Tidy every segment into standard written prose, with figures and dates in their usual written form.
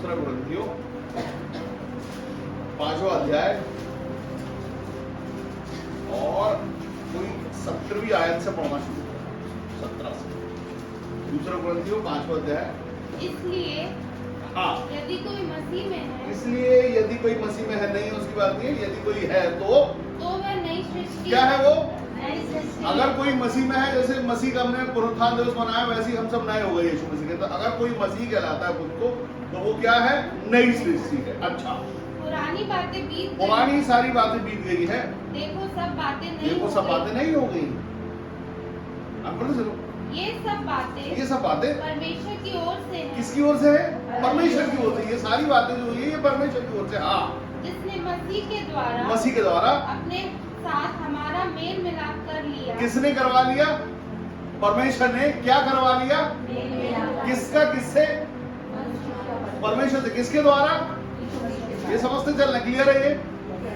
दूसरा कुरिन्थियों 5वां अध्याय और कोई 17वीं आयत से पढ़ना शुरू करो, 17 से। दूसरा कुरिन्थियों 5वां अध्याय। इसलिए हाँ, यदि कोई मसीह में है, इसलिए यदि कोई मसीह में है, नहीं उसकी बात नहीं है, यदि कोई है तो वह नई सृष्टि क्या है वो? नई सृष्टि। अगर कोई मसीह में है, जैसे मसीह का हमने पुनरुत्थान दिवस मनाया, वैसे ही हम सब नए हो गए यीशु मसीह के। तो अगर कोई मसीह कहलाता है खुद को, तो वो क्या है? नई सृष्टि है। अच्छा, पुरानी बातें बीत गई, पुरानी सारी बातें बीत गई है, देखो सब बातें नहीं देखो हो सब गई। बातें नहीं हो गई। आप बोलो चलो, ये सब बातें ये सब बातें परमेश्वर की ओर से हैं, किसकी ओर से है? परमेश्वर की ओर से। ये सारी बातें जो हुई है, ये परमेश्वर की ओर से। हाँ, जिसने मसीह के द्वारा मसीह के द्वारा अपने साथ हमारा मेल मिलाप कर लिया। किसने करवा लिया? परमेश्वर ने क्या करवा लिया? मेल मिलाप। किसका? किससे? परमेश्वर से। किसके द्वारा? ये समझते चलना, क्लियर है ये?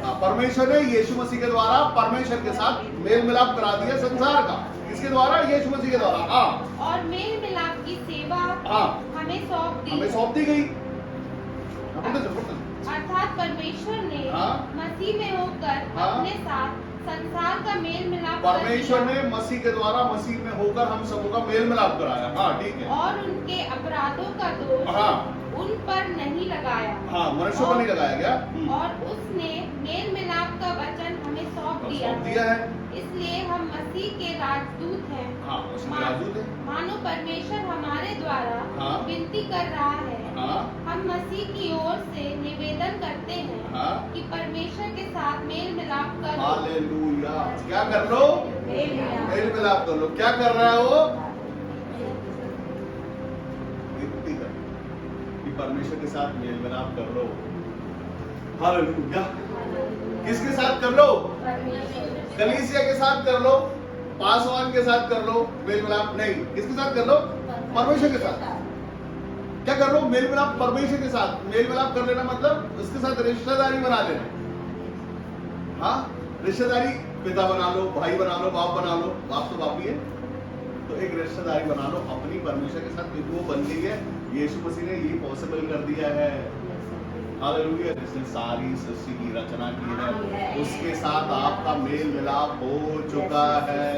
हाँ, परमेश्वर ने यीशु मसीह के द्वारा परमेश्वर के साथ मेल मिलाप करा दिया संसार का। किसके द्वारा? यीशु मसीह के द्वारा। हाँ, और मेल मिलाप की सेवा हाँ, हमें सौंप दी। हमें सौंप दी गई। हाँ, बोलते चलो, बोलते चलो। अर्थात परमेश्वर ने हाँ। मसीह में होकर हाँ। अपने साथ संसार का मेल मिलाप कर परमेश्वर लिया ने मसीह के द्वारा मसीह में होकर हम सबों का मेल मिलाप कराया। हाँ, ठीक है। और उनके अपराधों का दोष हाँ, उन पर नहीं लगाया। हाँ, मनुष्यों पर नहीं लगाया गया। और उसने मेल मिलाप का वचन हमें सौंप दिया सौंप दिया है। इसलिए हम मसीह के राजदूत हैं। हाँ, उसमें राजदूत है। मानो परमेश्वर हमारे द्वारा हाँ। विनती कर रहा है। हाँ, हम मसीह की ओर से निवेदन करते हैं हाँ, कि परमेश्वर के साथ मेल मिलाप करो। हालेलुया। क्या कर लो? मेल मिलाप। मेल मिलाप कर लो। क्या कर रहा है वो? विनती कर कि परमेश्वर के साथ मेल मिलाप कर लो। हालेलुया। किसके साथ कर लो? कलीसिया के साथ कर लो, पासवान के साथ कर लो मेल मिलाप। नहीं, किसके साथ कर लो? परमेश्वर के साथ। क्या कर लो? मेल मिलाप परमेश्वर के साथ। मेल मिलाप कर लेना मतलब उसके साथ रिश्तेदारी बना लेना। हाँ, रिश्तेदारी, पिता बना लो, भाई बना लो, बाप बना लो। बाप तो बाप ही है, तो एक रिश्तेदारी बना लो अपनी परमेश्वर के साथ, क्योंकि वो बन गई है। यीशु मसीह ने ये पॉसिबल कर दिया है। हालेलुया। जिसने सारी सृष्टि की रचना की है, उसके साथ आपका मेल मिलाप हो चुका है।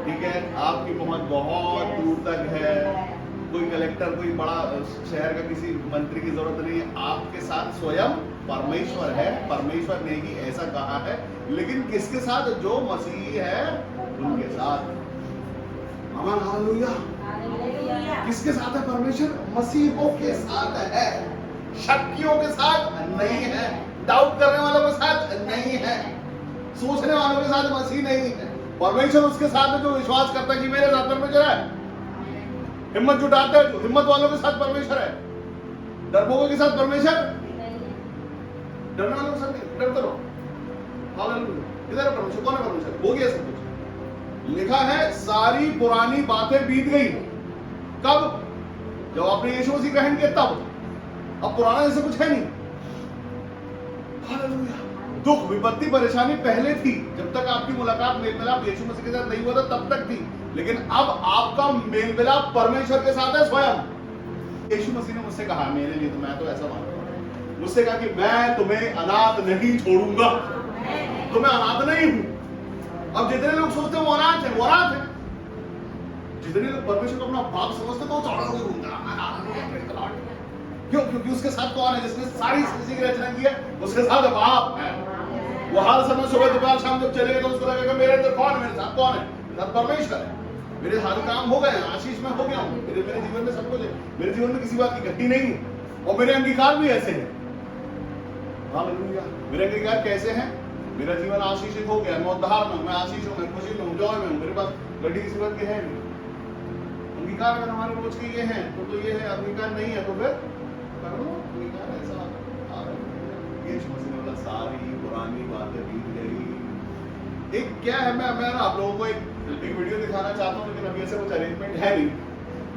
ठीक है, आपकी पहुंच बहुत दूर तक है। कोई कलेक्टर, कोई बड़ा शहर का किसी मंत्री की जरूरत नहीं है। आपके साथ स्वयं परमेश्वर है। परमेश्वर ने ही ऐसा कहा है। लेकिन किसके साथ? जो मसीह है उनके साथ। अमन, हालेलुया। किसके साथ है? परमेश्वर मसीहों के साथ है, शक्तियों के साथ नहीं है, डाउट करने वालों के साथ नहीं है, सोचने वालों के साथ मसीह नहीं है। परमेश्वर उसके साथ है जो विश्वास करता है कि मेरे साथ परमेश्वर है। हिम्मत जुटाता है जो हिम्मत वालों के साथ परमेश्वर है। डरपोकों के साथ परमेश्वर, डरने वालों के साथ नहीं। डरते रहो। हालेलुया। किधर है परमेश्वर? कौन है परमेश्वर? हो गया सब कुछ। लिखा है सारी पुरानी बातें बीत गई। कब? जब आपने यीशु मसीह ग्रहण किया तब। अब पुराना जैसे कुछ है नहीं। हालेलुया। दुख, विपत्ति, परेशानी पहले थी, जब तक आपकी मुलाकात मेल मिलाप यीशु मसीह के साथ नहीं हुआ था तब तक थी। लेकिन अब आपका मेल मिलाप परमेश्वर के साथ है स्वयं। यीशु मसीह ने मुझसे कहा, मेरे लिए तो मैं तो ऐसा मानता हूं, मुझसे कहा कि मैं तुम्हें अनाथ नहीं छोड़ूंगा। तो मैं अनाथ नहीं हूं। अब जितने लोग सोचते हैं वो अनाथ है, वो अनाथ है। जितने लोग परमेश्वर को अपना बाप समझते तो चौड़ा हो जाऊंगा। क्यों? क्योंकि उसके साथ कौन है? जिसने सारी सृष्टि की रचना की है, उसके साथ बाप है। वो हर समय सुबह दोपहर शाम जब चलेगा तो उसको लगेगा मेरे अंदर कौन है? मेरे साथ कौन है? साथ परमेश्वर है। मेरे सारे काम हो गए, आशीष में हो गया हूँ। मेरे जीवन में सब कुछ है। मेरे जीवन में किसी बात की घटी नहीं है। और मेरे अंगीकार भी ऐसे हैं। हालेलुया। मेरे अंगीकार कैसे हैं? मेरा जीवन आशीषित हो गया, मैं उद्धार में हूं, मैं आशीष हूं, मैं खुशी में हूं, जॉय में हूं। मेरे पास घटी किसी बात की है नहीं। अंगीकार अगर हमारे रोज के ये हैं तो ये है। अंगीकार नहीं है तो फिर कर लो अंगीकार। ऐसा यीशु मसीह ने बोला सारी पुरानी बातें बीत गई। एक क्या है, मैं आप लोगों को एक वीडियो दिखाना चाहता हूँ, लेकिन अभी ऐसा कुछ अरेंजमेंट है नहीं।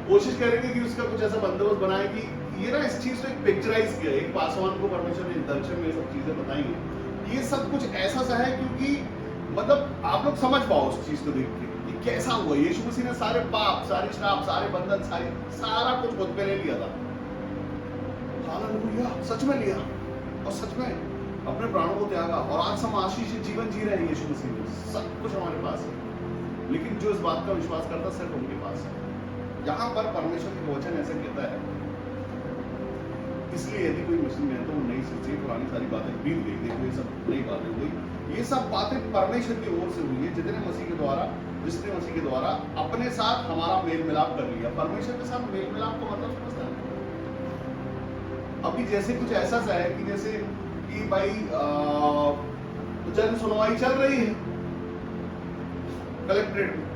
कोशिश करेंगे कि उसका कुछ ऐसा बंदोबस्त बनाए कि ये ना इस चीज को एक पिक्चराइज किया। एक पासवान को परमेश्वर ने दर्शन में सब चीजें बताई हैं। ये सब कुछ ऐसा सा है क्योंकि मतलब आप लोग समझ पाओ उस चीज को देख के कि कैसा हुआ। यीशु मसीह ने सारे पाप, सारे श्राप, सारे बंधन, सारा कुछ खुद पे ले लिया था। हालेलुया, सच में लिया और सच में अपने प्राणों को त्यागा और आज हम आशीषित जीवन जी रहे हैं यीशु मसीह में। सब कुछ हमारे पास है, लेकिन जो इस बात का विश्वास करता सिर्फ उनके पास है। यहाँ पर परमेश्वर का वचन ऐसे कहता है, इसलिए यदि कोई मसीह में है तो वो नई सृष्टि है, पुरानी सारी बातें बीत गई, देखो ये सब नई बातें हुई। ये सब बातें परमेश्वर की ओर से हुई है, जिसने मसीह के द्वारा अपने साथ हमारा मेल मिलाप कर लिया। परमेश्वर के साथ मेल मिलाप का मतलब समझता है? अभी जैसे कुछ ऐसा सा है कि जैसे कि भाई जन सुनवाई चल रही है कलेक्ट्रेट में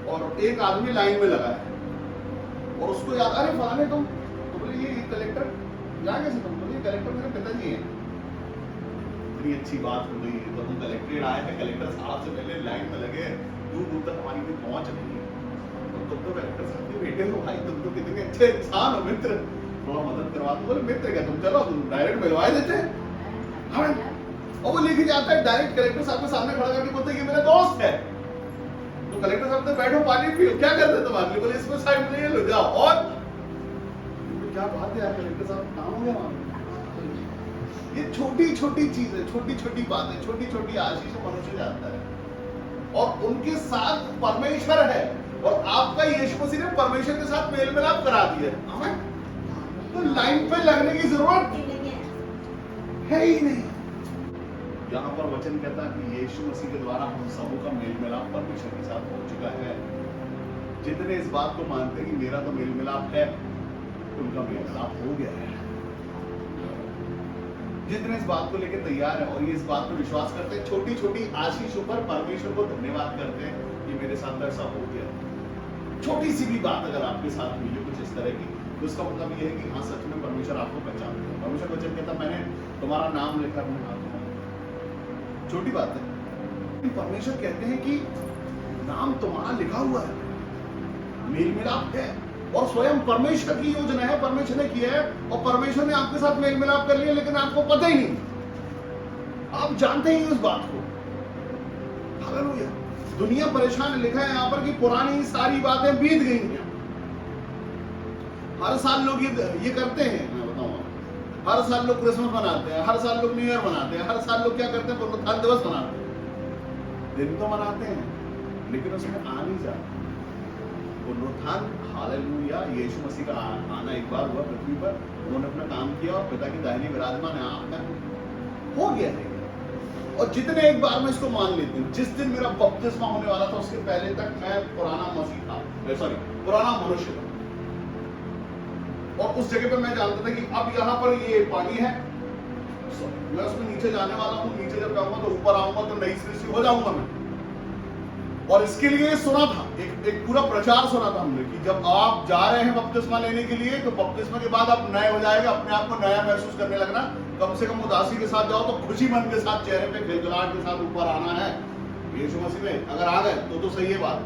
और एक आदमी लाइन में लगा है और उसको याद, अरे फलाने तुम तो बोले ये कलेक्टर जान कैसे तुम बोले कलेक्टर मेरे पिताजी हैं। इतनी अच्छी बात हो गई तो हम कलेक्ट्रेट आए हैं, कलेक्टर साहब से पहले लाइन में लगे, दूर दूर तक हमारी कोई पहुंच नहीं है और तुम तो कलेक्टर साहब के बेटे हो भाई, तुम तो कितने अच्छे इंसान हो मित्र, थोड़ा मदद करवा दो। बोले मित्र क्या तुम चलो तुम डायरेक्ट मिलवा देते हैं। हाँ और वो लेके जाता है डायरेक्ट कलेक्टर साहब के सामने खड़ा करके बोलते ये मेरा दोस्त है। तो कलेक्टर साहब तो बैठो पानी पियो, क्या करते तुम आदमी? बोले इसमें साइड में ले जाओ। और क्या बात है यार, कलेक्टर साहब काम हो गया वहां। ये छोटी छोटी चीजें, छोटी छोटी बातें, छोटी छोटी आशीष मनुष्य जाता है और उनके साथ परमेश्वर है और आपका यीशु मसीह ने परमेश्वर के साथ मेल मिलाप करा दिया। तो लाइन पे लगने की जरूरत है ही नहीं। यहाँ पर वचन कहता है कि यीशु मसीह के द्वारा हम सबों का मेल मिलाप परमेश्वर के साथ हो चुका है। जितने इस बात को मानते हैं कि मेरा तो मेल मिलाप है, उनका मेल मिलाप हो गया है। जितने इस बात को लेकर तैयार है और ये इस बात को विश्वास करते हैं, छोटी छोटी आशीषों पर परमेश्वर को धन्यवाद करते हैं कि मेरे साथ ऐसा हो गया। छोटी सी भी बात अगर आपके साथ हुई है कुछ इस तरह की, तो उसका मतलब ये है कि हाँ सच में परमेश्वर आपको पहचानते हैं। परमेश्वर वचन कहता मैंने तुम्हारा नाम लेकर अपने हाथ में। छोटी बात है, परमेश्वर कहते हैं कि नाम तुम्हारा लिखा हुआ है, मेल मिलाप है और स्वयं परमेश्वर की योजना है, परमेश्वर ने किया है और परमेश्वर ने आपके साथ मेल मिलाप कर लिया, लेकिन आपको पता ही नहीं, आप जानते ही उस बात को। हालेलुया। दुनिया परेशान है, लिखा है यहाँ पर कि पुरानी सारी बातें बीत गई हैं। हर साल लोग ये करते हैं, मैं बताऊं, हर साल लोग क्रिसमस मनाते हैं, हर साल लोग न्यू ईयर मनाते हैं, हर साल लोग क्या करते हैं, पुनरुत्थान दिवस मनाते हैं। दिन तो मनाते हैं लेकिन उसमें आ नहीं जाते पुनरुत्थान। हालेलुया। यीशु मसीह का आना एक बार हुआ पृथ्वी पर, उन्होंने अपना काम किया और पिता की दाहिने विराजमान है, आप हो गया है। और जितने एक बार में इसको मान लेते हैं, जिस दिन मेरा बपतिस्मा होने वाला था उसके पहले तक मैं पुराना मसीह था, सॉरी पुराना मनुष्य था और उस जगह पे मैं जानता था कि अब यहाँ पर ये पानी है, मैं उसमें नीचे जाने वाला हूँ, नीचे जब जाऊंगा तो ऊपर आऊंगा तो नई सृष्टि हो जाऊंगा मैं। और इसके लिए सुना था, एक पूरा प्रचार सुना था हमने कि जब आप जा रहे हैं बपतिस्मा लेने के लिए तो बपतिस्मा के बाद आप नए हो जाएगा, अपने आप को नया महसूस करने लगना, कम से कम उदासी के साथ जाओ तो खुशी मन के साथ, चेहरे पे खिलखिलाहट के साथ ऊपर आना है यीशु मसीह में। अगर आ गए तो सही है बात।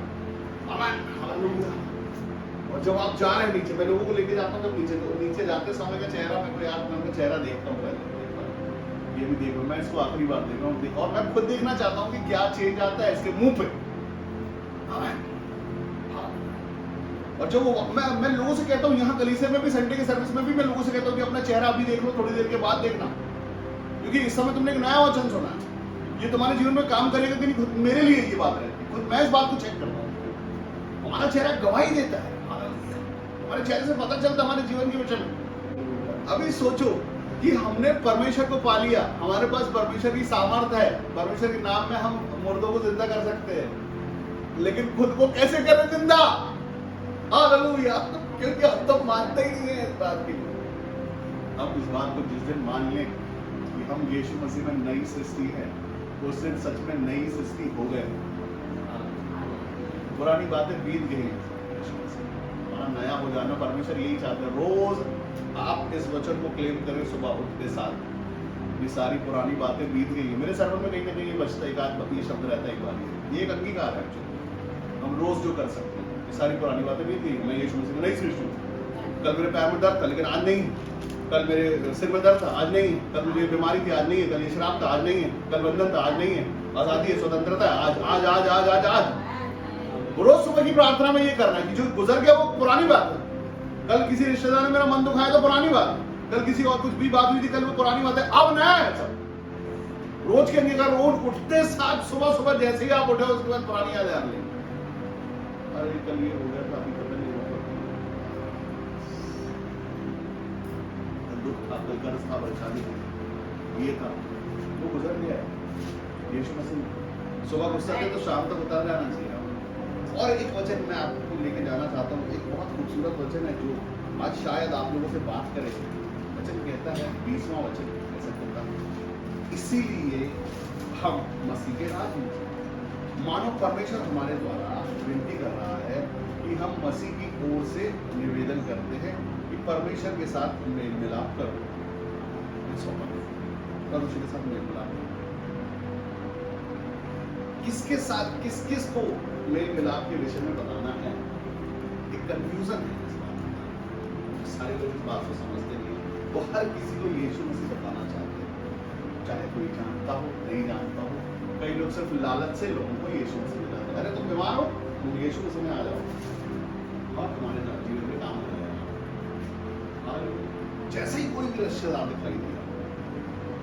हालेलुया। और जब आप जा रहे हैं नीचे, मैं लोगों को लेके जाता हूँ जब नीचे, तो नीचे जाते समय का चेहरा मेरे को याद, मैं उनका चेहरा देखता हूँ पहले, ये भी देखो, मैं इसको आखिरी बार देख रहा हूँ और मैं खुद देखना चाहता हूँ कि क्या चेंज आता है इसके मुंह पे। और जब मैं लोगों से कहता हूँ, यहाँ कलीसिया में भी, संडे के सर्विस में भी मैं लोगों से कहता हूँ कि अपना चेहरा अभी देख लो, थोड़ी देर के बाद देखना, क्योंकि इस समय तुमने एक नया वचन सुना है, ये तुम्हारे जीवन में काम करेगा कि नहीं, खुद मेरे लिए ये बात है, खुद मैं इस बात को चेक करता हूँ। हमारा चेहरा गवाही देता है, हमारे चेहरे से पता चलता हमारे जीवन के वचन। अभी सोचो कि हमने परमेश्वर को पा लिया, हमारे पास परमेश्वर की सामर्थ्य है, परमेश्वर के नाम में हम मुर्दों को जिंदा कर सकते हैं, लेकिन खुद को कैसे करें जिंदा? हालेलुया। क्योंकि हम तो मानते ही नहीं है इस बात की। हम इस बात को जिस दिन मान लें कि हम यीशु मसीह में नई सृष्टि है, उस दिन सच में नई सृष्टि हो गए, पुरानी बातें बीत गई, हमारा नया हो जाना। परमेश्वर यही चाहते हैं, रोज आप इस वचन को क्लेम करें सुबह उठते साथ, ये सारी पुरानी बातें बीत गई है। मेरे सर्वर में कहीं ना कहीं ये बचता एक आध ये शब्द रहता है, एक बार ये एक अंगीकार है हम रोज जो कर सकते हैं। ये सारी पुरानी बातें बीत गई, मैं यीशु मसीह में नई सृष्टि हूँ। कल मेरे पैर में दर्द था लेकिन आज नहीं, कल मेरे सिर में दर्द था आज नहीं है, कल मुझे बीमारी थी आज नहीं है, कल ये शराब था आज नहीं है, कल बंधन था आज नहीं है, आजादी है, स्वतंत्रता है आज आज आज आज आज आज। रोज सुबह की प्रार्थना में ये करना है कि जो गुजर गया वो पुरानी बात है। कल किसी रिश्तेदार ने मेरा मन दुखाया तो पुरानी बात है, कल किसी और कुछ भी बात हुई थी, कल वो पुरानी बात है, अब नया है सब। रोज के अंदर रोज उठते साथ सुबह सुबह जैसे ही आप उठे उसके बाद पुरानी याद आ रही। अरे कल ये हो गया था, अभी पता नहीं हुआ, दुख था, कल कर्ज था, परेशानी थी, ये था, वो गुजर गया है। यीशु मसीह सुबह गुस्सा थे तो शाम तक उतर जाना चाहिए। और एक वचन मैं आपको लेके जाना चाहता हूँ, एक बहुत खूबसूरत वचन है जो आज शायद आप लोगों से बात करे। वचन कहता है 20वां वचन ऐसा कहता है, इसीलिए हम मसीह के राज में, मानो परमेश्वर हमारे द्वारा विनती कर रहा है कि हम मसीह की ओर से निवेदन करते हैं कि परमेश्वर के साथ मेल मिलाप करो। परमेश्वर के साथ मेल मिलाप करो। किसके साथ, किस किस को मेल मिलाप के विषय में बताना है? एक कंफ्यूजन है इस बात में, सारे लोग इस बात को समझते नहीं। वो हर किसी को यीशु मसीह बताना चाहते हैं, चाहे कोई जानता हो नहीं जानता हो। कई लोग सिर्फ लालच से लोगों को यीशु मसीह दिलाते हैं, अरे तुम बीमार हो, तुम यीशु मसीह में आ जाओ और तुम्हारे जीवन में काम हो जाएगा। और जैसे ही कोई भी रिश्तेदार दिखाई दिया,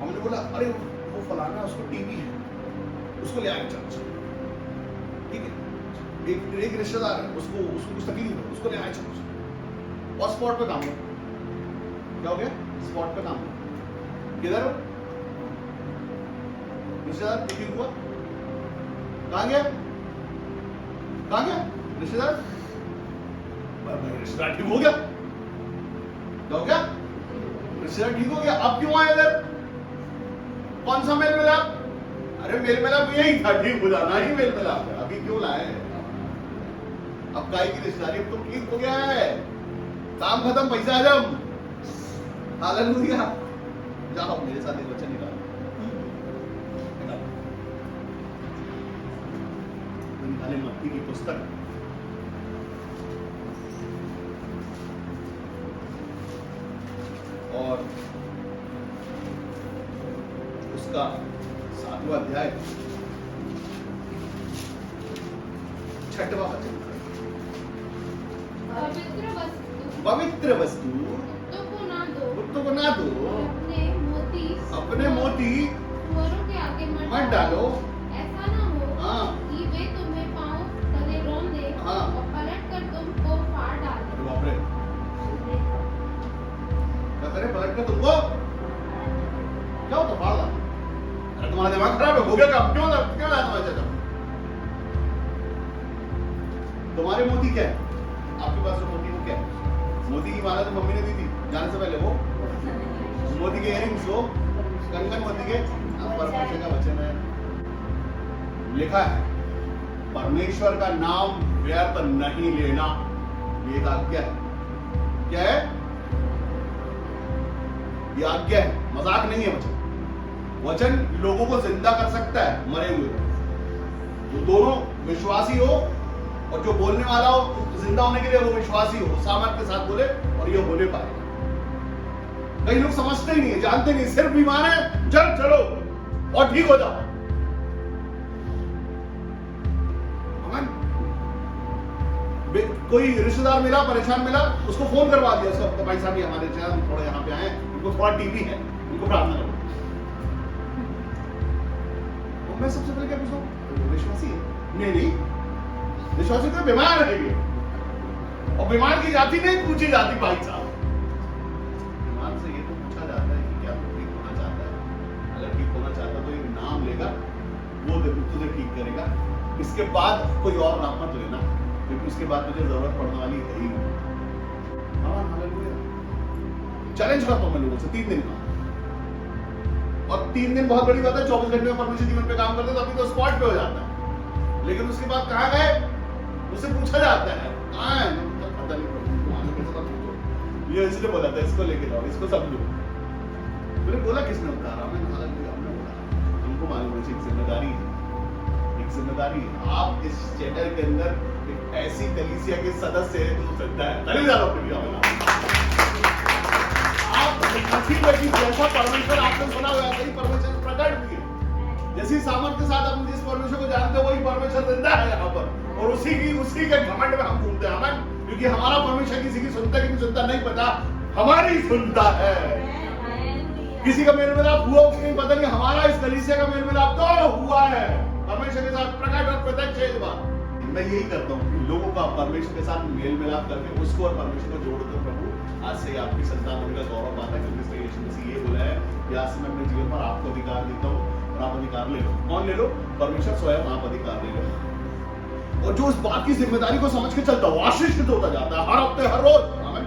हमने बोला अरे वो फलाना, उसको टीबी है, उसको ले आए चर्च, ठीक है। एक रिश्तेदार है, उसको कुछ तकलीफ है, उसको ले आए चर्च, और स्पॉट पे काम हो। क्या हो गया? स्पॉट पे काम हो। किधर रिश्तेदार ठीक हुआ? कहाँ गया? कहाँ गया रिश्तेदार? रिश्तेदार ठीक हो गया। क्या हो गया? रिश्तेदार ठीक हो गया। अब क्यों आए इधर? कौन सा मेल मिलाप? अरे मेल मिलाप यही था, ठीक हो जाना ही मेल मिलाप है। अभी क्यों लाए? अब गाय की रिश्तेदारी, अब तो ठीक हो गया है, काम खत्म, पैसा हजम। हालेलुया। जाओ मेरे साथ एक वचन निकालो, निकाले मत्ती की पुस्तक, और उसका 7वां अध्याय 6वां वचन। पवित्र वस्तु कुत्तों को ना दो, अपने मोती मत डालो, ऐसा ना हो हाँ, कि वे तुम्हें पांव तले रौंद दे हाँ, और पलट कर तुमको फाड़ डाले। अरे बाप रे, क्या करे? पलट कर तुमको क्या होता? फाड़ डालो। अरे तुम्हारा दिमाग खराब है, हो गया क्या? क्यों क्यों आया तुम्हारे चाचा? तुम्हारे मोती क्या है? आपके पास जो मोती वो क्या है? मोती की माला तो मम्मी ने दी थी जाने से पहले, वो मोती के इयरिंग्स, वो कंगन मोती के। परमेश्वर का वचन है, लिखा है परमेश्वर का नाम व्यर्थ नहीं लेना, ये एक आज्ञा है। क्या है? ये आज्ञा है, मजाक नहीं है। वचन लोगों को जिंदा कर सकता है मरे हुए। तो दोनों विश्वासी हो और जो बोलने वाला हो, जिंदा होने के लिए वो विश्वासी हो, सामर्थ के साथ बोले और ये होने पाए। कई लोग समझते ही नहीं, जानते नहीं, सिर्फ बीमार है, जल्द चलो और ठीक हो जाओ। कोई रिश्तेदार मिला, परेशान मिला, उसको फोन करवा दिया, उसका भाई साहब हमारे रिश्तेदार थोड़ा यहाँ पे आए, इनको थोड़ा टीबी है, इनको प्रार्थना करो। तो मैं सबसे पहले क्या पूछूं? विश्वासी है? नहीं, विश्वासी तो बीमार है, और बीमार की जाति नहीं पूछी जाती भाई साहब। बीमार से ये तो पूछा जाता है कि क्या तू ठीक होना चाहता है? अगर ठीक होना चाहता है तो एक नाम लेगा, वो तुझे ठीक करेगा। इसके बाद कोई और नाम मत लेना, क्योंकि उसके बाद तुझे जरूरत पड़ने वाली है ही नहीं। हाँ, हालेलुया। चैलेंज करता हूं मैं लोगों से 3 दिन का, और 3 दिन बहुत बड़ी बात है। 24 घंटे में परमेश्वर जीवन पे काम करते तो अभी तो स्पॉट पे हो जाता है, लेकिन उसके बाद कहाँ गए उससे पूछा जाता है, कहाँ है? पता नहीं, ये इसलिए बोला था इसको लेके जाओ, इसको समझो। मैंने बोला किसने उतारा? मैंने बोला हमको मालूम है, एक जिम्मेदारी है, एक जिम्मेदारी है। आप इस चैनल के अंदर एक ऐसी कलीसिया के सदस्य है जो सकता है, तभी ज्यादा प्रिय होगा। आप जैसा परमेश्वर आपने सुना हुआ है, परमेश्वर प्रकट भी है। जैसी सामर्थ के साथ हम जिस परमेश्वर को जानते हैं, वही परमेश्वर जिंदा है यहाँ पर, और उसी के घमंड में हम घूमते हैं। क्योंकि हमारा परमेश्वर किसी की सुनता कि नहीं सुनता नहीं पता, हमारी सुनता है। किसी का मेल मिलाप हुआ कि नहीं पता नहीं, हमारा इस कलीसिया का मेल मिलाप तो हुआ है परमेश्वर के साथ, प्रकट और प्रत्यक्ष है इस बात। मैं यही करता हूँ कि लोगों का परमेश्वर के साथ मेल मिलाप करके उसको और परमेश्वर को जोड़ दो। प्रभु आज से आपकी संतान होने का गौरव पाता है, क्योंकि यीशु मसीह ये बोला है कि आज से मैं अपने जीवन पर आपको अधिकार देता हूँ और आप अधिकार ले लो। कौन ले लो? परमेश्वर स्वयं आप अधिकार ले लो। और जो उस बात की जिम्मेदारी को समझ के चलता हो आशीषित होता जाता है हर हफ्ते हर रोज। आमीन।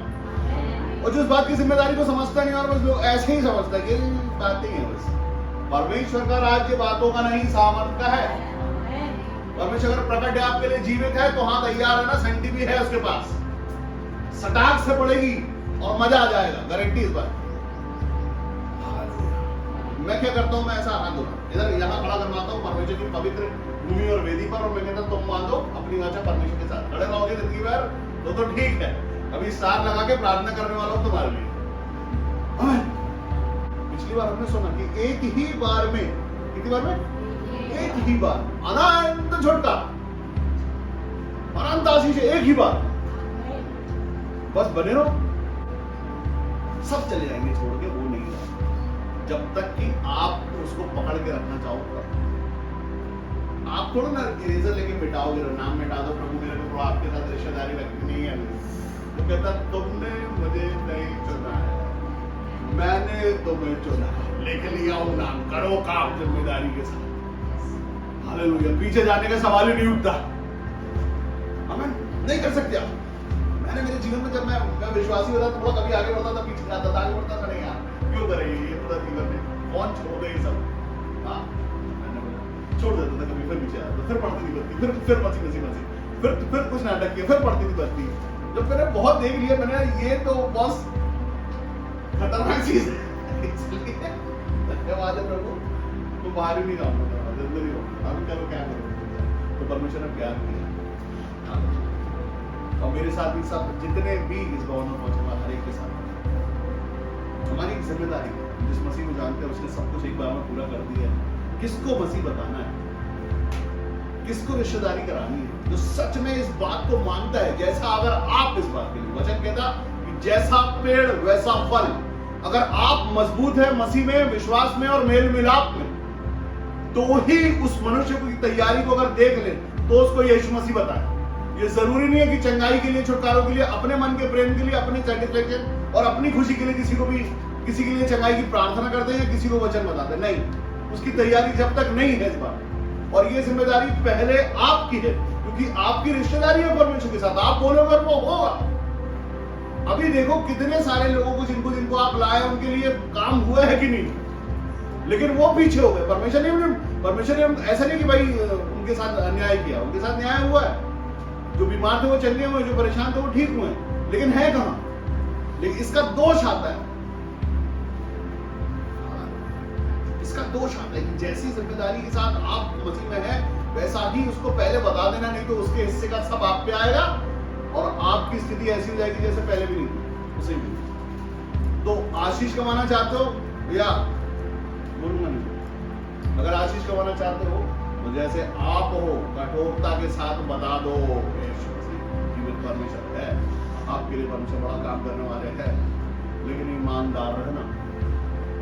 और जो उस बात की जिम्मेदारी को समझता नहीं और बस लोग ऐसे ही समझता है कि बात नहीं है, बस परमेश्वर का राज्य बातों का नहीं सामर्थ का है। परमेश्वर अगर प्रकट है आपके लिए जीवित है तो हाँ तैयार है ना, सेंटी भी है उसके पास, सटाक से पड़ेगी और मजा आ जाएगा, गारंटी इस बात। मैं क्या करता हूँ, मैं ऐसा हाथ धोना इधर यहाँ खड़ा करवाता हूँ परमेश्वर की पवित्र भूमि और वेदी पर, और मैं कहता तुम बांधो अपनी वाचा परमेश्वर के साथ। खड़े रहोगे जिंदगी भर तो ठीक है, अभी स्टार लगा के प्रार्थना करने वाला हूँ तुम्हारे लिए। पिछली बार हमने सुना कि एक ही बार में, कितनी बार में? एक ही बार अनंत झटका, अनंत आशीष एक ही बार। बस बने रहो, सब चले जाएंगे छोड़ के, वो नहीं रहा जब तक कि आप उसको पकड़ के रखना चाहो। आप थोड़ा ना इरेजर लेके मिटाओगे, नाम मिटा दो प्रभु मेरे को आपके साथ रिश्तेदारी रखनी नहीं है। तो कहता तुमने मुझे नहीं चुना है, मैंने तुम्हें चुना, लेके लिया हूं नाम, करो काम जिम्मेदारी के साथ। हालेलुया। पीछे जाने का सवाल ही नहीं उठता। हमें नहीं कर सकते आप। मैंने मेरे जीवन में जब मैं विश्वासी होता तो थोड़ा कभी आगे बढ़ता था, पीछे जाता था, आगे बढ़ता था, नहीं यार क्यों करेंगे ये पूरा जीवन में, कौन छोड़ दे ये सब। हाँ मैंने बोला छोड़ देता था, कभी फिर पीछे आता, फिर पढ़ती थी बत्ती, फिर मसी फिर कुछ नाटक किया, फिर पढ़ती थी बत्ती। जब मैंने बहुत देख लिया, मैंने ये तो बस खतरनाक चीज है, इसलिए धन्यवाद है प्रभु, तो बाहर ही नहीं रहूंगा, अंदर ही रहूंगा। अभी करो क्या करो, तो परमेश्वर ने प्यार किया। और मेरे साथ भी सब जितने भी इस भवन में पहुंचे हर एक के साथ हमारी एक जिम्मेदारी है। जिस मसीह को जानते हैं उसने सब कुछ एक बार में पूरा कर दिया है। किसको मसीह बताना है, किसको रिश्तेदारी करानी है? जो सच में इस बात को मानता है, जैसा अगर आप इस बात के लिए, वचन कहता कि जैसा पेड़ वैसा फल। अगर आप मजबूत है मसीह में, विश्वास में और मेल मिलाप में, तो ही उस मनुष्य की तैयारी को अगर देख ले तो उसको यीशु मसीह बताए। ये जरूरी नहीं है कि चंगाई के लिए, छुटकारों के लिए, अपने मन के प्रेम के लिए, अपने सैटिस्फैक्शन और अपनी खुशी के लिए किसी के लिए चंगाई की प्रार्थना करते हैं या किसी को वचन बताते हैं। नहीं, उसकी तैयारी जब तक नहीं है इस बार। और ये जिम्मेदारी पहले आपकी है, क्योंकि आपकी रिश्तेदारी है परमेश्वर के साथ। आप बोलोगे और वो होगा। अभी देखो कितने सारे लोगों को जिनको आप लाए उनके लिए काम हुआ है कि नहीं, लेकिन वो पीछे हो गए। परमेश्वर ने ऐसा नहीं कि भाई उनके साथ अन्याय किया, उनके साथ न्याय हुआ है। जो बीमार थे वो चल गए, जो परेशान थे वो ठीक हुए, लेकिन है कहां? लेकिन इसका दोष आता है, इसका दोष आता है कि जैसी जिम्मेदारी के साथ आप मसीह में है वैसा ही उसको पहले बता देना, नहीं तो उसके हिस्से का सब आप पे आएगा और आपकी स्थिति ऐसी हो जाएगी जैसे पहले भी नहीं थी उसे भी। तो आशीष कमाना चाहते हो या बोलूंगा नहीं, अगर आशीष कमाना चाहते हो तो जैसे आप हो कठोरता के साथ बता दो जीवित परमेश्वर है, आपके लिए परमेश्वर बड़ा काम करने वाले हैं, लेकिन ईमानदार रहना।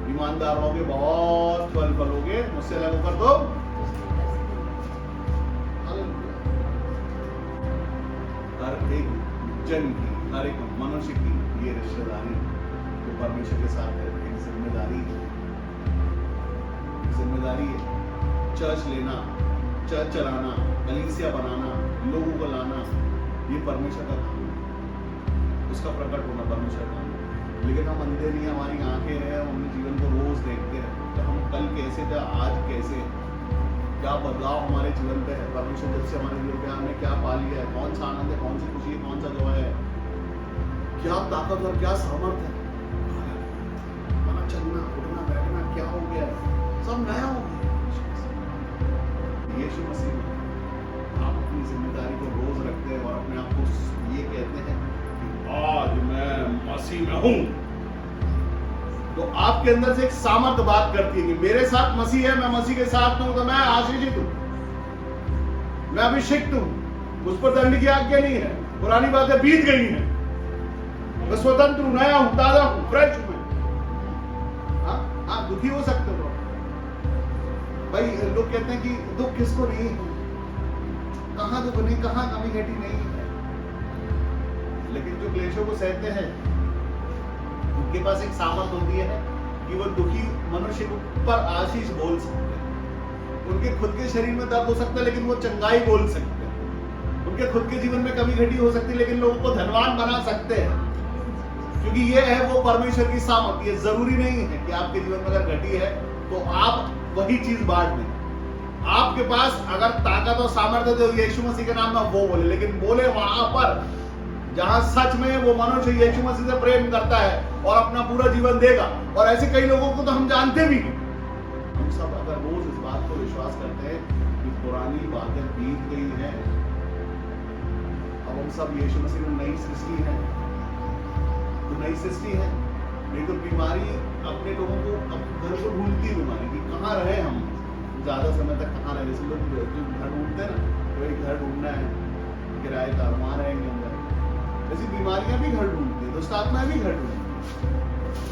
ईमानदार रहोगे बहुत फल फलोगे। मुझसे लगो कर दो। हर एक जन की, हर एक मनुष्य की ये रिश्तेदारी जो परमेश्वर के साथ है, एक जिम्मेदारी है। चर्च लेना, चर्च चलाना, कलीसिया बनाना, लोगों को लाना, ये परमेश्वर का काम है, उसका प्रकट होना परमेश्वर का। लेकिन हम अंधे नहीं, हमारी आंखें हैं, हम अपने जीवन को रोज देखते हैं तो हम कल कैसे थे, आज कैसे, क्या बदलाव हमारे जीवन पे है। परमेश्वर जब से हमारे जीवन पे हमने क्या पा लिया है, कौन सा आनंद है, कौन सी खुशी है, कौन सा दुआ है, क्या ताकत और क्या सामर्थ है, हमारा चलना उठना बैठना क्या हो गया, सब नया हो गया। यीशु मसीह आप अपनी जिम्मेदारी को रोज रखते हैं और अपने आप को ये कहते हैं कि आज मैं मसीह में हूं, तो आपके अंदर से एक सामर्थ बात करती है कि मेरे साथ मसीह है, मैं मसीह के साथ हूं, तो मैं आशीषित हूं, मैं अभिषिक्त हूं, मुझ पर दंड की आज्ञा नहीं है, पुरानी बातें बीत गई हैं। मैं स्वतंत्र हूं, नया हूं, ताजा हूं, फ्रेश हूं मैं। हाँ, आप दुखी हो सकते हो भाई। लोग कहते हैं कि दुख किसको नहीं है, कहां दुख नहीं, कहां कमी घटी नहीं है। लेकिन जो क्लेशों को सहते हैं उनके पास एक सामर्थ होती है कि वो दुखी मनुष्य के ऊपर आशीष बोल सकते हैं। उनके खुद के शरीर में दर्द हो सकता है लेकिन वो चंगाई बोल सकते हैं। उनके खुद के जीवन में कमी घटी हो सकती है लेकिन लोगों को धनवान बना सकते हैं, क्योंकि ये है वो परमेश्वर की सामर्थ। ये जरूरी नहीं है कि आपके जीवन में अगर घटी है तो आप वही चीज बांट दें। आपके पास अगर ताकत और सामर्थ्य तो यीशु मसीह के नाम में वो बोले, लेकिन बोले वहां पर जहां सच में वो मनुष्य यीशु मसीह से प्रेम करता है और अपना पूरा जीवन देगा। और ऐसे कई लोगों को तो हम जानते भी नहीं। हम सब अगर रोज इस बात को विश्वास करते हैं कि पुरानी बातें बीत गई हैं, अब हम सब यीशु मसीह में नई सृष्टि है, तो नई सृष्टि है। नहीं तो बीमारी अपने लोगों को घर को ढूंढती है, बीमारी की कहाँ रहे हम ज्यादा समय तक, कहाँ रहे। जैसे लोग घर ढूंढते हैं ना, कोई घर ढूंढना है, किराएदार वहां रहेंगे अंदर। ऐसी बीमारियां भी घर ढूंढती है, दुष्ट आत्माएं भी घर ढूंढती है।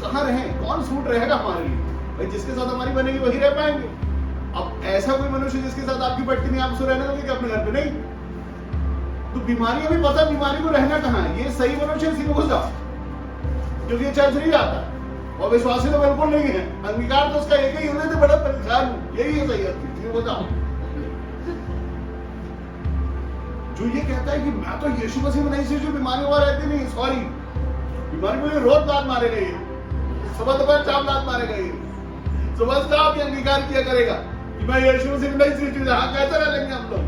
कहाँ रहे, कौन सूट रहेगा हमारे लिए भाई? जिसके साथ हमारी बनेगी वही रह पाएंगे। अब ऐसा कोई मनुष्य जिसके साथ आपकी पटती नहीं, आप उसको रहने दोगे क्या अपने घर पे? नहीं। तो बीमारियां भी पता, बीमारी को रहना कहाँ है। ये सही मनुष्य इसी में घुस जाओ, क्योंकि ये चर्च नहीं जाता और विश्वासी तो बिल्कुल नहीं है। अंगीकार तो उसका एक ही होने से बड़ा परेशान हूं, यही है सही है। बताओ, जो ये कहता है कि मैं तो यीशु मसीह में नहीं, जो बीमारी वहां रहती नहीं, सॉरी, बीमारी में रोज दांत मारे गए, सुबह दोपहर शाम दांत मारे गए। सुबह से आप ये अंगीकार किया करेगा कि मैं यीशु मसीह में नहीं सीखी, हाँ कैसे रह लेंगे हम लोग।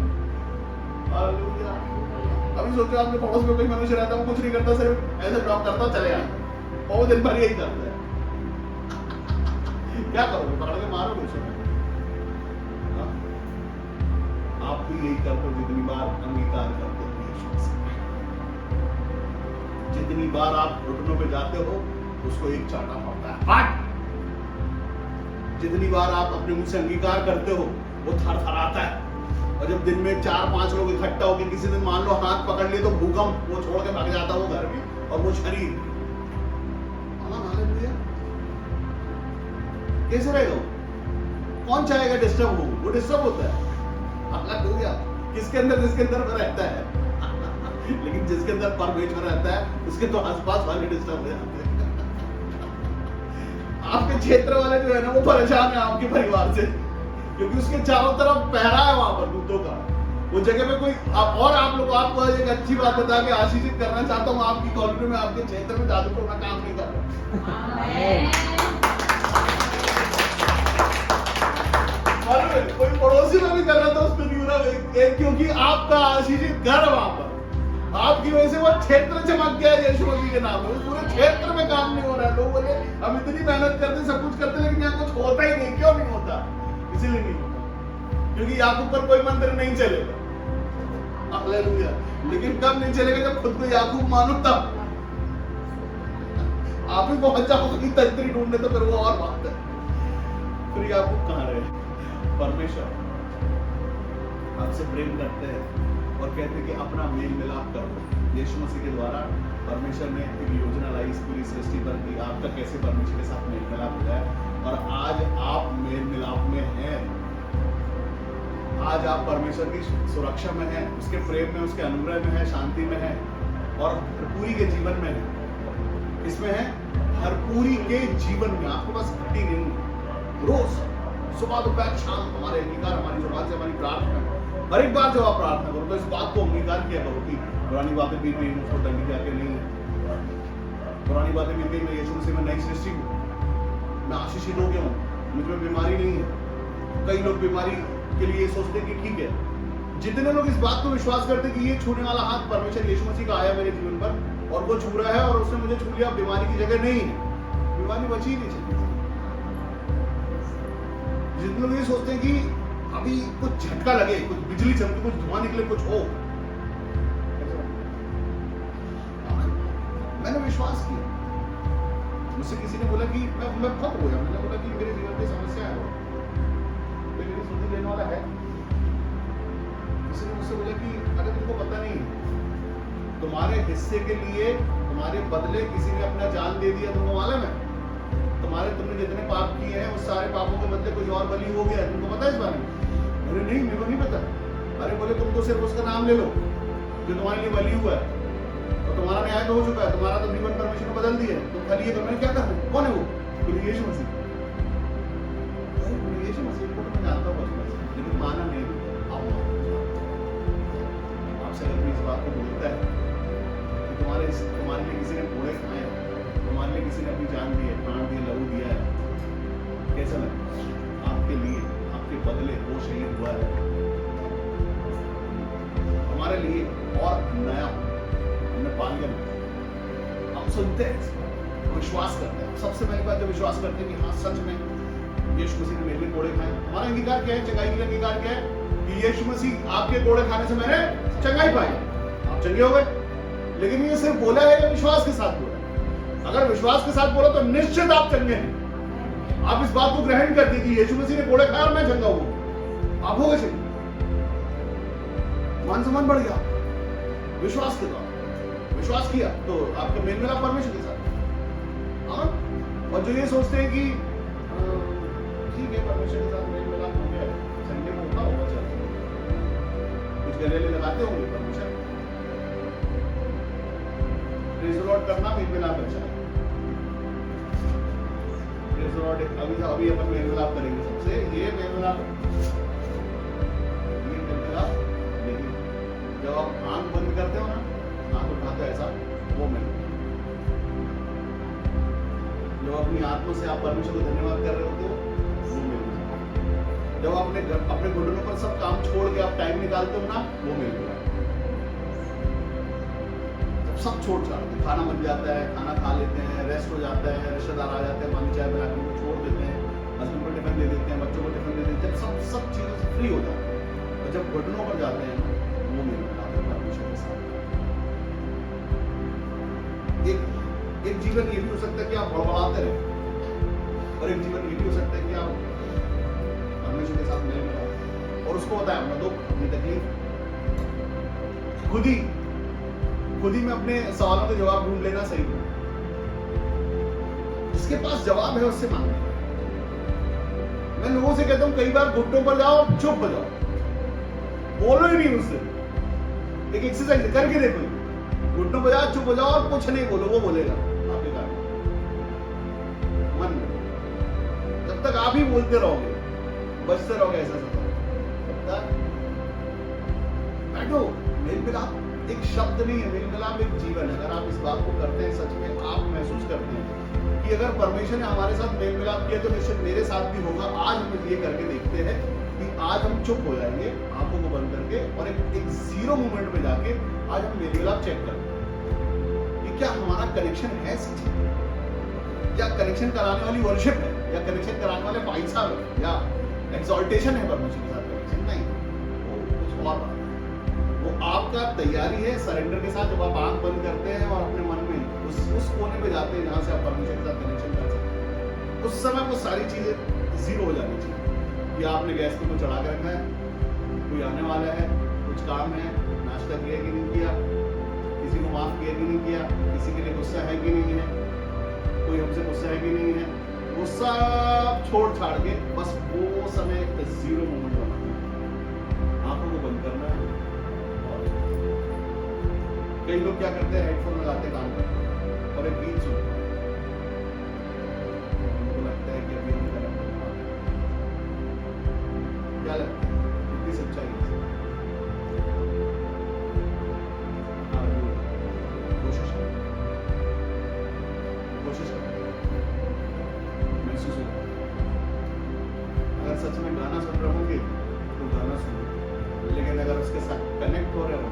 अभी सोचो आपके पड़ोस में कोई मनुष्य रहता है, वो कुछ नहीं करता, सिर्फ ऐसे ड्रॉप करता चले जाता, और वो दिन भर यही करता है। क्या करोगे? पकड़ के मारोगे उसे? आप भी यही करते हो जितनी बार अंगीकार करते हो यीशु मसीह। जितनी बार आप घुटनों पे जाते हो उसको एक चाटा पड़ता है, हट। जितनी बार आप अपने मुंह से अंगीकार करते हो वो थरथराता है। और जब दिन में 4-5 लोग इकट्ठा होकर किसी दिन मान लो हाथ पकड़ लिए तो भूकंप, वो छोड़ के भाग जाता है वो घर भी और वो शरीर। कैसे रहेगा? कौन चाहेगा डिस्टर्ब हो? वो डिस्टर्ब होता है। किसके अंदर? जिसके अंदर वो रहता है। लेकिन जिसके अंदर परमेश्वर रहता है उसके तो आसपास वाले डिस्टर्ब हो जाते हैं। आपके क्षेत्र वाले जो है ना वो परेशान है आपके परिवार से, क्योंकि उसके चारों तरफ पहरा है वहां पर दूतों का। वो जगह पे कोई और आप लोग, आपको एक अच्छी बात बता के आशीषित करना चाहता हूँ, आपकी कॉलोनी में, आपके क्षेत्र में जादू टोना काम नहीं कर रहा। कोई पड़ोसी में भी कर रहा था उसको नहीं हो रहा, क्योंकि आपका आशीषित घर वहां पर, आपकी वजह से वो क्षेत्र चमक गया यीशु मसीह के नाम में। पूरे क्षेत्र में काम नहीं हो रहा है। लोग बोले हम इतनी मेहनत करते, सब कुछ करते, लेकिन यहाँ कुछ होता ही नहीं। क्यों नहीं होता? इसीलिए नहीं होता क्योंकि याकूब पर कोई मंदिर नहीं चलेगा। हालेलुया। लेकिन कब नहीं चलेगा? जब खुद को याकूब मानो तब। आप ही पहुंच जाओगे तंत्री ढूंढने, तो फिर वो और बात है। फिर याकूब कहाँ रहे? परमेश्वर आपसे प्रेम करते हैं और कहते हैं कि अपना मेल मिलाप करो। यीशु मसीह के द्वारा परमेश्वर ने एक योजना लाई इस पूरी सृष्टि पर कि आपका कैसे परमेश्वर के साथ मेल मिलाप हो जाए। और आज आप मेल मिलाप में हैं। आज आप परमेश्वर की सुरक्षा में हैं, उसके प्रेम में, उसके अनुग्रह में है, शांति में है और भरपूरी के जीवन में है। इसमें है भरपूरी के जीवन में। आपके पास घटी नहीं। रोज सुबह दोपहर शाम हमारे अंगीकार, हमारी जुबान से हमारी प्रार्थना, हर एक बार जब आप प्रार्थना करो तो इस बात को अंगीकार किया करो कि पुरानी बातें बीत गई, मुझको डंडी जाके नहीं है। पुरानी बातें बीत गई, मैं यीशु मसीह में नई सृष्टि हूँ, मैं आशीषित हो गया हूँ, मुझ में बीमारी नहीं है। कई लोग बीमारी के लिए सोचते कि ठीक है। जितने लोग इस बात को विश्वास करते कि ये छूने वाला हाथ परमेश्वर यीशु मसीह का आया मेरे जीवन पर और वो छू रहा है और उसने मुझे छू लिया, बीमारी की जगह नहीं है, बीमारी बची ही नहीं सकती। जितने लोग ये सोचते हैं कि अभी कुछ झटका लगे, कुछ बिजली चमके, कुछ धुआं निकले, कुछ हो। मैंने विश्वास किया। मुझसे किसी ने बोला कि मैं बहुत रोया। मैंने बोला कि मेरे जीवन में समस्या है, मेरी सुधी लेने वाला है। किसी ने मुझसे बोला कि अगर तुमको पता नहीं, तुम्हारे हिस्से के लिए तुम्हारे बदले किसी ने अपना जान दे दिया, तुमको मालूम है? तुमने जितने पाप किए हैं उस सारे पापों के बदले कोई और बलि हो गया है, तुमको पता है इस बारे में? अरे नहीं, मेरे को नहीं पता। अरे बोले तुम तो सिर्फ उसका नाम ले लो जो तुम्हारे लिए बलि हुआ है, और तुम्हारा न्याय तो हो चुका है, तुम्हारा तो जीवन परमेश्वर ने बदल दिया है, तुम खाली ये करना क्या कर रहे हो? कौन है वो? बोले यीशु मसीह। यीशु मसीह को तो मैं जानता हूँ बस, लेकिन माना नहीं। आपसे अगर कोई इस बात को बोलता है कि तुम्हारे लिए किसी ने घोड़े खाए हैं, तुम्हारे लिए किसी ने अपनी जान दी है, प्राण दिए, लहू दिया है, कैसा लगे? आपके लिए, आपके बदले वो शहीद हुआ है हमारे लिए, और नया हमने पा लिया। हम सुनते हैं, विश्वास करते हैं। सबसे पहली बात जब विश्वास करते हैं कि हाँ सच में यीशु मसीह ने मेरे लिए कोड़े खाए, हमारा अंगीकार क्या है? चंगाई के लिए अंगीकार क्या है? कि यीशु मसीह आपके कोड़े खाने से मैंने चंगाई पाई, आप चंगे हो गए। लेकिन ये सिर्फ बोला है या विश्वास के साथ बोला? अगर विश्वास के साथ बोला तो निश्चित आप चंगे हैं। आप इस बात को ग्रहण करते कि यीशु मसीह ने कोड़े खाया और मैं चंगा हुआ, आप हो गए चंगे। मान सम्मान बढ़ गया विश्वास के द्वारा। विश्वास किया तो आपका मेल मिलाप परमेश्वर के साथ। हाँ, और जो ये सोचते हैं कि ठीक है परमेश्वर के साथ मेल मिलाप हो गया, संडे को होता होगा, चल कुछ गले लगाते होंगे परमेश्वर, प्रेज़ द लॉर्ड करना मेल मिलाप अच्छा है। प्रेज़ द लॉर्ड अभी अपन मेल मिलाप करेंगे सबसे, ये मेल मिलाप नहीं। जब आप आंख बंद करते हो ना, आंख उठाते हो ऐसा, वो मेल। जब अपनी आत्मा से आप परमेश्वर को धन्यवाद कर रहे होते हो, वो मेल। जब अपने घुटनों पर सब काम छोड़ के आप टाइम निकालते हो ना, वो मेल। सब छोड़ छाड़ते, खाना बन जाता है, खाना खा लेते हैं, रेस्ट हो जाता है, रिश्तेदार आ जाते हैं, पानी चाय पिला के उनको छोड़ देते हैं, हस्बैंड को टिफिन दे देते हैं, बच्चों को टिफिन दे देते हैं, जब सब चीजों से फ्री हो जाते हैं, और जब घुटनों पर जाते हैं वो मेल मिलाप है परमेश्वर के साथ। एक जीवन ये भी हो सकता है कि आप बड़बड़ाते रहे, और एक जीवन ये भी हो सकता है कि आप परमेश्वर के साथ मेल मिलाओ और उसको बताएं अपना दुख, अपनी तकलीफ, खुद ही में अपने सवालों के जवाब ढूंढ लेना सही है। जिसके पास जवाब है उससे मांगना। मैं लोगों से कहता हूं कई बार घुटनों पर जाओ, चुप हो जाओ, बोलो ही नहीं उससे। एक एक्सरसाइज करके देखो, घुटनों पर जाओ, चुप हो जाओ और कुछ नहीं बोलो, वो बोलेगा आपके कारण। मन में जब तक आप ही बोलते रहोगे, बचते रहोगे, ऐसा तब तक बैठो। मेल मिलाप एक शब्द नहीं है, मेल मिलाप एक जीवन है। अगर आप इस बात को करते हैं, सच में आप महसूस करते हैं कि अगर परमेश्वर ने हमारे साथ मेल मिलाप किया तो निश्चित मेरे साथ भी होगा। आज हम ये करके देखते हैं कि आज हम चुप हो जाएंगे आंखों को बंद करके, और एक जीरो मोमेंट में जाके आज हम मेल मिलाप चेक करेंगे कि क्या हमारा कनेक्शन है सच, या कनेक्शन कराने वाली वर्शिप है, या कनेक्शन कराने वाले भाई साहब है, या एक्सॉल्टेशन है परमेश्वर के साथ कनेक्शन। नहीं, वो कुछ और बात। वो आपका तैयारी है सरेंडर के साथ, जब आप आंख बंद करते हैं और अपने मन में उस कोने पे जाते हैं जहां से आप परमेश्वर के साथ कनेक्शन कर सकते हैं। उस समय वो सारी चीजें जीरो हो जानी चाहिए। या आपने गैस पे कुछ चढ़ा के रखा है, कोई आने वाला है, कुछ काम है, नाश्ता किया कि नहीं किया, किसी को माफ किया कि नहीं किया, किसी के लिए गुस्सा है कि नहीं है, कोई हमसे गुस्सा है कि नहीं है, वो सब छोड़ छाड़ के बस वो समय जीरो मोमेंट बनाना है, आंखों को बंद करना है। कई लोग क्या करते हैं, हेडफोन लगाते काम करते हैं और एक गीत सुनते हैं, उनको लगता है कि अभी हम करेक्ट हैं। क्या लगता है कितनी सच्चाई है? कोशिश करो महसूस हो। अगर सच में गाना सुन रहे होंगे तो गाना सुनो, लेकिन अगर उसके साथ कनेक्ट हो रहे हो,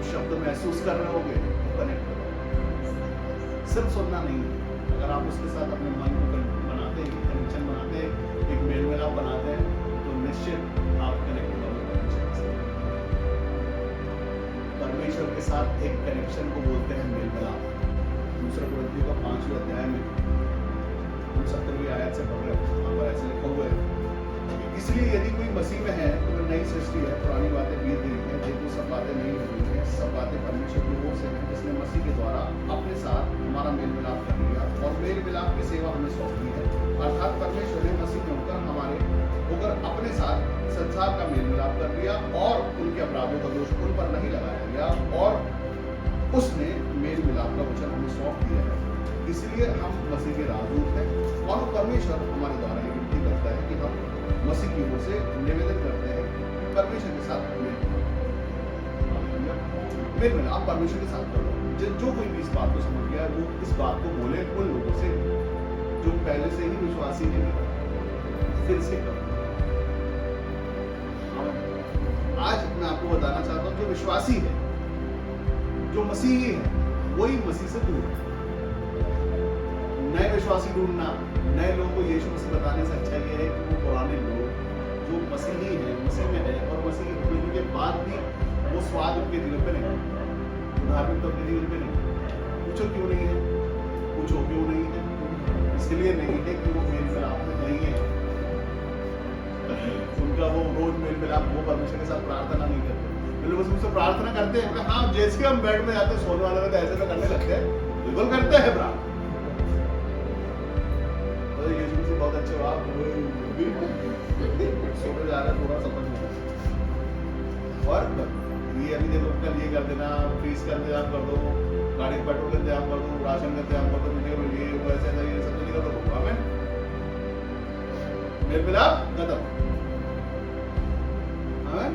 शब्द महसूस कर रहे होगे तो कनेक्ट करो। सिर्फ सुनना नहीं है, अगर आप उसके साथ अपने मन को बनाते हैं, कनेक्शन बनाते हैं, एक मेल मिलाप बनाते हैं, तो निश्चित आप कनेक्ट करोगे परमेश्वर के साथ। एक कनेक्शन को बोलते हैं मेल मिलाप। दूसरा कुरिन्थियों का 5वें अध्याय में हम 17वीं आयत से पढ़ रहे हैं, वहां पर ऐसे लिखा हुआ है, इसलिए यदि कोई मसीह में है तो नई सृष्टि है, पुरानी बातें बीत गई हैं, देखो सब बातें नई हो गई हैं, सब बातें परमेश्वर की ओर से हैं, जिसने मसीह के द्वारा अपने साथ हमारा मेल मिलाप कर लिया और मेल मिलाप की सेवा हमें सौंप दी है। अर्थात परमेश्वर ने मसीह में होकर अपने साथ संसार का मेल मिलाप कर लिया और उनके अपराधों का दोष उन पर नहीं लगाया गया और उसने मेल मिलाप का वचन हमें सौंप दिया है। इसलिए हम मसीह के राजदूत हैं और परमेश्वर हमारे द्वारा ये विनती करता है कि हम मसीह की ओर से निवेदन करते हैं कि परमेश्वर के साथ मेल मिलाप परमेश्वर के साथ करो। जो कोई भी इस बात को समझ गया है वो इस बात को बोले उन लोगों से जो पहले से ही विश्वासी नहीं, फिर से करो। आज मैं आपको बताना चाहता हूं जो विश्वासी है, जो मसीही है, वही मसीह से दूर है। नए विश्वासी ढूंढना, नए लोगों को यीशु मसीह बताने से अच्छा ये है कि वो पुराने लोग जो मसीही है, मसीह में है और मसीह होने के बाद भी वो स्वाद उनके दिलों पे नहीं, धार्मिक तो अपने जीवन पे नहीं। पूछो क्यों नहीं है, पूछो क्यों नहीं है, इसलिए नहीं है कि वो मेल मिलाप में नहीं है। उनका वो रोज मेल मिलाप, वो परमेश्वर के साथ प्रार्थना नहीं करते। लोग उससे प्रार्थना करते हैं, हाँ जैसे हम बेड में जाते हैं सोने वाले में तो ऐसे तो करने लगते हैं, बिल्कुल करते हैं प्रार्थना। यीशु मसीह बहुत अच्छे बात सोने जा रहे हैं, थोड़ा समझ में और ये अभी देखो कल ये कर देना, फीस का इंतजाम कर दो, गाड़ी पेट्रोल का इंतजाम कर दो, राशन का इंतजाम कर दो, मुझे ये वो ऐसे ये सब नहीं कर दो। आमीन। मेल मिलाप खत्म। आमीन।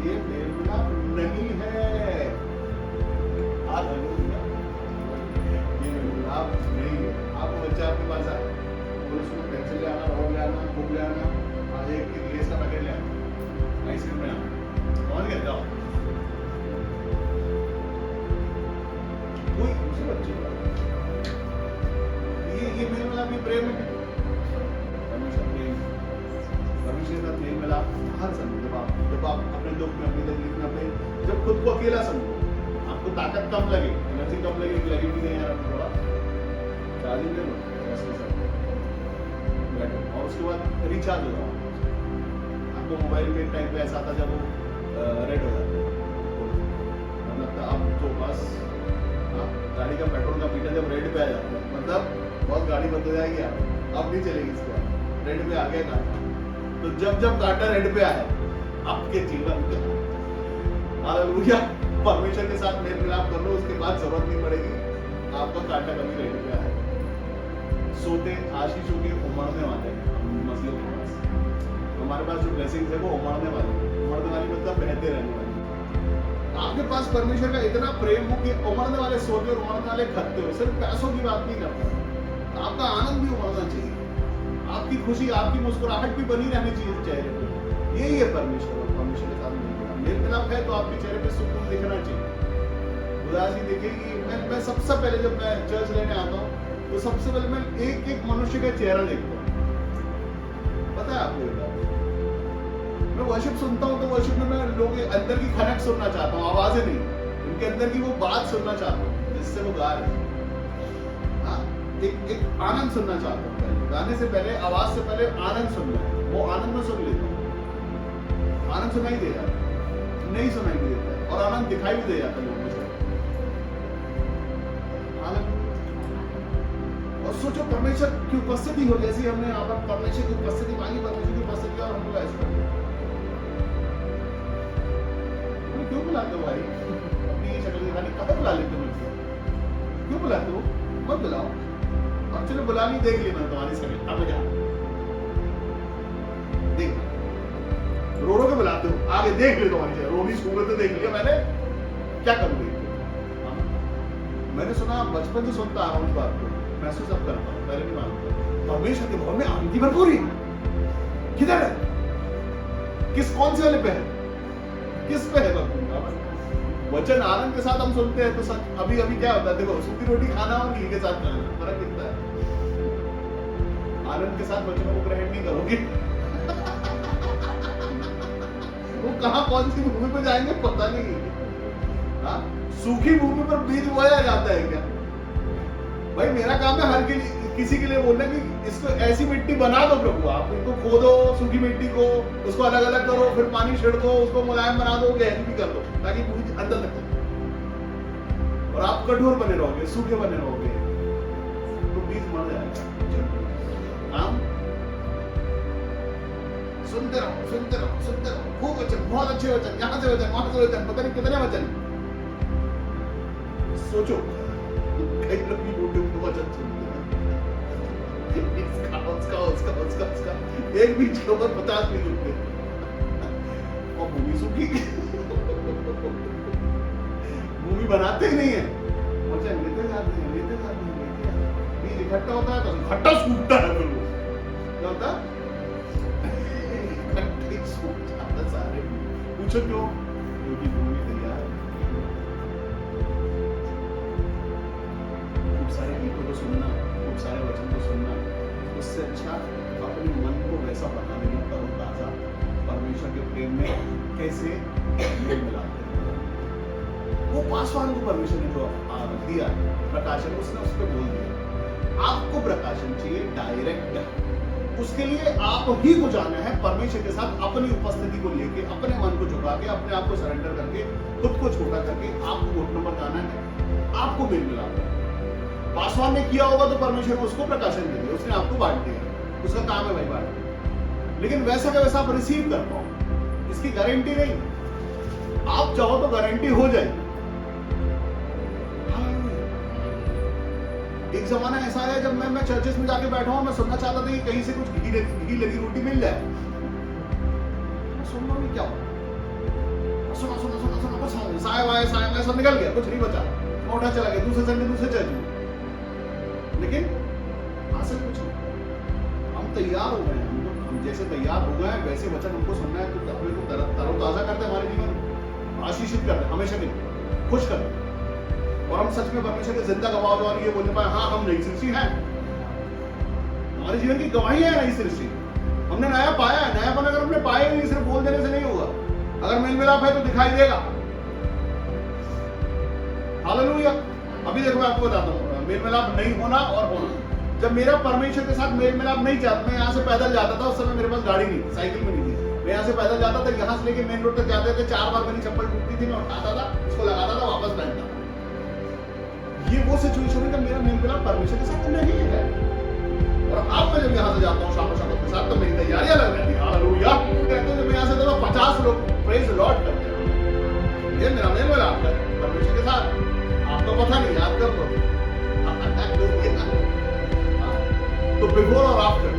ये मेल मिलाप नहीं है। हालेलुया। ये मेल मिलाप नहीं है। आपको बच्चा आपके पास आए, बोले उसको पेंसिल ले आना, रबर ले आना, बुक ले आना, एक लेस का पैकेट ले आना, आइसक्रीम में आना, समझ गए? जाओ। कोई उसी बच्चे को ये मेल मिलाप, ये प्रेम है। परमेश्वर प्रेम, परमेश्वर के साथ मेल मिलाप हर समय जब आप अपने दुख में, अपनी तकलीफ में, अपने जब खुद को अकेला समझो, आपको ताकत कम लगे, एनर्जी कम लगे, क्लैरिटी नहीं आ रहा, थोड़ा चार्जिंग ले लो उसके साथ बैठो और उसके बाद रिचार्ज हो जाओ। आपको मोबाइल में एक टाइम पे ऐसा आता जब वो रेड हो जाता है, मतलब अब तो बस गाड़ी का पेट्रोल का मीटर जब रेड पे आ जाता है मतलब बहुत गाड़ी बंद हो जाएगी, अब नहीं चलेगी इसके बाद, रेड पे आ गया कांटा। तो जब कांटा रेड पे आए आपके जीवन में हालेलुया परमेश्वर के साथ मेल मिलाप कर लो, उसके बाद जरूरत नहीं पड़ेगी आपका कांटा कभी रेड पे आए। सोते आशीषों के उमड़ने वाले हैं मसीह के पास, हमारे पास जो ब्लेसिंग्स है वो उमड़ने वाली मतलब बहते रहने वाली। आपके पास परमेश्वर का इतना प्रेम हो कि उमड़ने वाले सोते और उमड़ने वाले खतते हो। सिर्फ पैसों की बात नहीं करता, आपका आनंद भी उमड़ना चाहिए, आपकी खुशी, आपकी मुस्कुराहट भी बनी रहनी चाहिए चेहरे पे। यही है परमेश्वर और परमेश्वर के साथ मेल मिलाप है तो आपके चेहरे पे सुकून दिखना चाहिए, उदासी दिखेगी। मैं सबसे पहले जब मैं चर्च लेने आता हूँ तो सबसे पहले मैं एक मनुष्य का चेहरा देखता हूँ। पता है आपको, मैं वर्शिप सुनता हूँ तो वर्शिप में मैं लोगों के अंदर की खनक सुनना चाहता हूँ, आवाजें नहीं, उनके अंदर की वो बात सुनना चाहता हूँ जिससे वो गा रहे हैं। हाँ, एक आनंद सुनना चाहता हूँ। गाने से पहले, आवाज से पहले आनंद सुनना है, वो आनंद में सुन लेता हूँ। आनंद सुनाई दे जाता है, नहीं सुनाई दे देता है और आनंद दिखाई भी दे जाता है लोगों को। आनंद और सोचो परमेश्वर की उपस्थिति हो, जैसे हमने यहाँ पर परमेश्वर की उपस्थिति मांगी, परमेश्वर की उपस्थिति और हम लोग ऐसे क्यों बुलाते हो भाई? अपनी ये शक्ल दिखाने कब बुला लेते हो? क्यों बुलाते हो? मत बुलाओ। अब चलो बुलानी देख ली मैंने तुम्हारी शक्ल, अब जा देख, रो के बुलाते हो, आगे देख ली तुम्हारी शक्ल, रोनी सूरत तो देख लिया मैंने, क्या करूंगी? मैंने सुना, बचपन से सुनता आ रहा हूँ इस बात को, महसूस अब करता हूँ, पहले नहीं मानता। परमेश्वर के भवन में आनंद की भरपूरी किधर है? कौन से वाले पे है? किस पे है वचन? आनंद के साथ हम सुनते हैं तो अभी क्या होता है? देखो, सूखी रोटी खाना और घी के साथ खाना, फर्क दिखता है। आनंद के साथ वचनों को ग्रहण नहीं करोगे वो कहां कौन सी भूमि पे जाएंगे पता नहीं। हाँ, सूखी भूमि पर बीज बोया जाता है क्या? भाई मेरा काम है हर किसी के लिए बोलना कि इसको ऐसी मिट्टी बना दो प्रभु, आप इनको खोदो सूखी मिट्टी को, उसको अलग अलग करो, फिर पानी छिड़को, उसको मुलायम बना दो, गहरी भी कर दो ताकि पूरी अंदर तक चले। और आप कठोर बने रहोगे, सूखे बने रहोगे तो बीज मर जाएगा। हाँ, सुनते रहो सुनते रहो सुनते रहो, खूब वचन, बहुत अच्छे वचन, यहाँ से वचन, वहां से वचन, पता नहीं कितने वचन। सोचो कई लोग यूट्यूब पे वचन सुनते हैं, उसका एक बीच के ऊपर 50 मिनट उठते और भूमि सूखी, भूमि बनाते ही नहीं है, वचन लेते जाते हैं, लेते जाते हैं, बीज इकट्ठा होता है तो इकट्ठा सूखता है, फिर वो क्या होता है, इकट्ठा सूख जाता सारे। पूछो क्यों? क्योंकि भूमि तैयार है। खूब सारे गीतों को सुनना, खूब सारे वचन को सुनना, उससे अच्छा अपने मन को वैसा बना लेना तरोताजा, परमेश्वर के प्रेम में कैसे मेल मिलाते हैं। वो पासवान को परमेश्वर ने जो दिया प्रकाशन, उसने उस पर बोल दिया आपको प्रकाशन चाहिए डायरेक्ट, उसके लिए आप ही को जाना है परमेश्वर के साथ, अपनी उपस्थिति को लेके, अपने मन को झुका के, अपने आप को सरेंडर करके, खुद को छोटा करके आपको घुटनों पर जाना है, आपको मेल मिलाना है। पासवान ने किया होगा तो परमेश्वर को उसको प्रकाशन दे दिया, उसने आपको बांट दिया, उसका काम है भाई बांट। लेकिन वैसा का वैसा आप रिसीव कर पाओ, इसकी गारंटी नहीं, आप चाहो तो गारंटी हो जाएगी। एक जमाना ऐसा है जब मैं चर्चेस में जाके बैठा हूं, मैं सुनना चाहता था कि कहीं से कुछ घी लगी रोटी मिल जाए, सुनना नहीं क्या सुना सुना सुना सुना बस साय वाय सब निकल गया, कुछ नहीं बचा, मैं उठा चला गया दूसरे संडे दूसरे चर्च में। लेकिन हासिल कुछ नहीं, हम तैयार हो गए, हम जैसे तैयार हो गए वैसे वचन हमको सुनना है, तो अपने को तरोताजा करते हैं, हमारे जीवन आशीषित करते हैं, हमेशा के लिए खुश करते हैं, और हम सच में परमेश्वर के जिंदा गवाह और ये बोलने पाए हाँ हम नई सृष्टि हैं। हमारे जीवन की गवाही है नई सृष्टि, हमने नया पाया है। नयापन अगर हमने पाया नहीं, सिर्फ बोल देने से नहीं होगा, अगर मेल मिलाप है तो दिखाई देगा। हालेलुया। अभी देखो मैं आपको बताता हूँ, मेल मिलाप नहीं होना और होना। जब मेरा परमेश्वर के साथ मेल मिलाप नहीं जाता, मैं यहाँ से पैदल जाता था, उस समय मेरे पास गाड़ी नहीं, साइकिल में नहीं थी, मैं यहाँ से पैदल जाता था, यहाँ से लेके मेन रोड तक जाते थे, 4 बार मेरी चप्पल टूटती थी, मैं उठाता था, उसको लगाता था, वापस पहनता था। ये वो सिचुएशन है जब मेरा मेल मिलाप परमेश्वर के साथ नहीं है। और अब मैं जब यहाँ से जाता हूँ शाम के साथ, तो मेरी तैयारियां लग जाती है। हालेलुया। कहते हैं जब मैं यहाँ से जाता हूँ 50 लोग प्रेज लॉर्ड करते हैं, ये मेरा मेल मिलाप है परमेश्वर के साथ। आपको पता नहीं, याद कर लो। तो बिफोर और आफ्टर,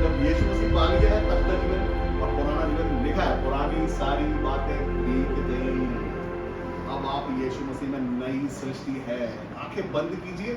जब यीशु मसीह पा लिया है तब का जीवन और पुराना जीवन लिखा है, पुरानी सारी बातें बीत गई, अब आप यीशु मसीह में नई सृष्टि है। आंखें बंद कीजिए